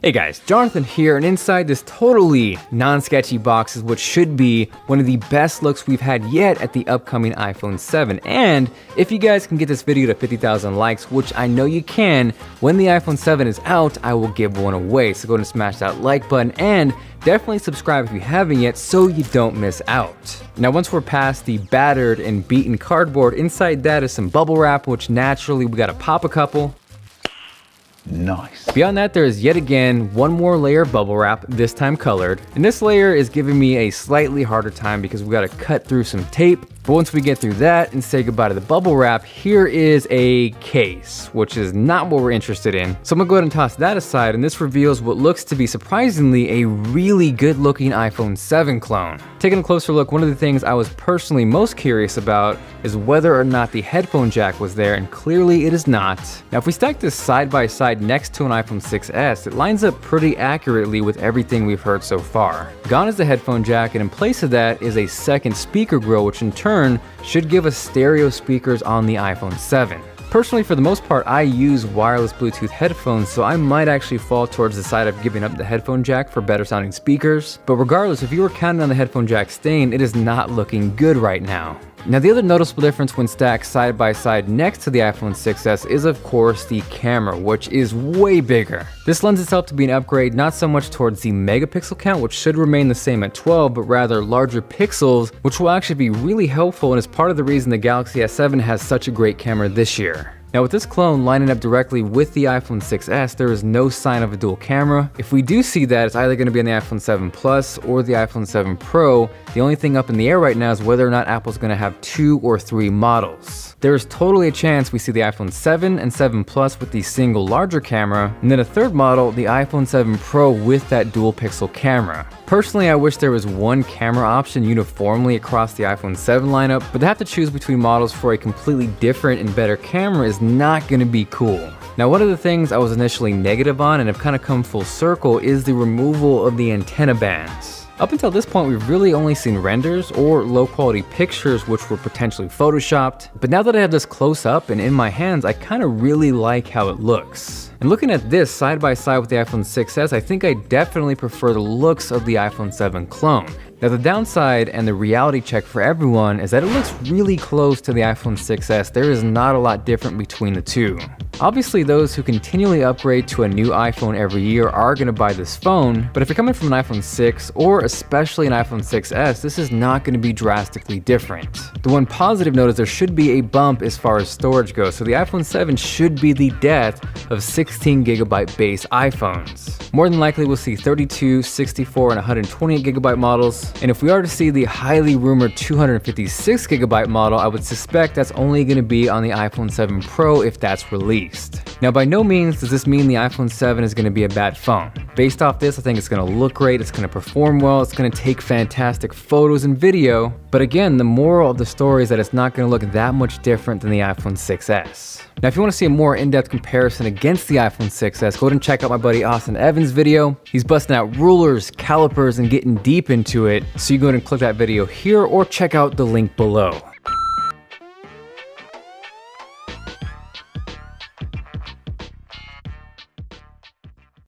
Hey guys, Jonathan here, and inside this totally non-sketchy box is what should be one of the best looks we've had yet at the upcoming iPhone 7. And if you guys can get this video to 50,000 likes, which I know you can, when the iPhone 7 is out, I will give one away. So go ahead and smash that like button and definitely subscribe if you haven't yet so you don't miss out. Now once we're past the battered and beaten cardboard, inside that is some bubble wrap, which naturally we gotta pop a couple. Nice. Beyond that, there is yet again one more layer of bubble wrap, this time colored. And this layer is giving me a slightly harder time because we gotta cut through some tape. But once we get through that and say goodbye to the bubble wrap, here is a case, which is not what we're interested in. So I'm gonna go ahead and toss that aside, and this reveals what looks to be surprisingly a really good looking iPhone 7 clone. Taking a closer look, one of the things I was personally most curious about is whether or not the headphone jack was there, and clearly it is not. Now if we stack this side by side next to an iPhone 6s, it lines up pretty accurately with everything we've heard so far. Gone is the headphone jack, and in place of that is a second speaker grill, which in turn should give us stereo speakers on the iPhone 7. Personally, for the most part, I use wireless Bluetooth headphones, so I might actually fall towards the side of giving up the headphone jack for better sounding speakers. But regardless, if you were counting on the headphone jack staying, it is not looking good right now. Now the other noticeable difference when stacked side by side next to the iPhone 6s is of course the camera, which is way bigger. This lends itself to be an upgrade not so much towards the megapixel count, which should remain the same at 12, but rather larger pixels, which will actually be really helpful and is part of the reason the Galaxy S7 has such a great camera this year. Now with this clone lining up directly with the iPhone 6s, there is no sign of a dual camera. If we do see that, it's either going to be on the iPhone 7 Plus or the iPhone 7 Pro. The only thing up in the air right now is whether or not Apple's going to have 2 or 3 models. There is totally a chance we see the iPhone 7 and 7 Plus with the single larger camera, and then a third model, the iPhone 7 Pro with that dual pixel camera. Personally, I wish there was one camera option uniformly across the iPhone 7 lineup, but to have to choose between models for a completely different and better camera is not going to be cool. Now, one of the things I was initially negative on and have kind of come full circle is the removal of the antenna bands. Up until this point, we've really only seen renders or low quality pictures which were potentially photoshopped, but now that I have this close up and in my hands, I kind of really like how it looks. And looking at this side by side with the iPhone 6s, I think I definitely prefer the looks of the iPhone 7 clone. Now the downside and the reality check for everyone is that it looks really close to the iPhone 6s. There is not a lot different between the two. Obviously, those who continually upgrade to a new iPhone every year are going to buy this phone, but if you're coming from an iPhone 6 or especially an iPhone 6s, this is not going to be drastically different. The one positive note is there should be a bump as far as storage goes, so the iPhone 7 should be the death of 16GB base iPhones. More than likely, we'll see 32, 64, and 128GB models, and if we are to see the highly rumored 256GB model, I would suspect that's only going to be on the iPhone 7 Pro if that's released. Now, by no means does this mean the iPhone 7 is going to be a bad phone. Based off this, I think it's going to look great, it's going to perform well, it's going to take fantastic photos and video, but again, the moral of the story is that it's not going to look that much different than the iPhone 6s. Now, if you want to see a more in-depth comparison against the iPhone 6s, go ahead and check out my buddy Austin Evans' video. He's busting out rulers, calipers, and getting deep into it, so you go ahead and click that video here or check out the link below.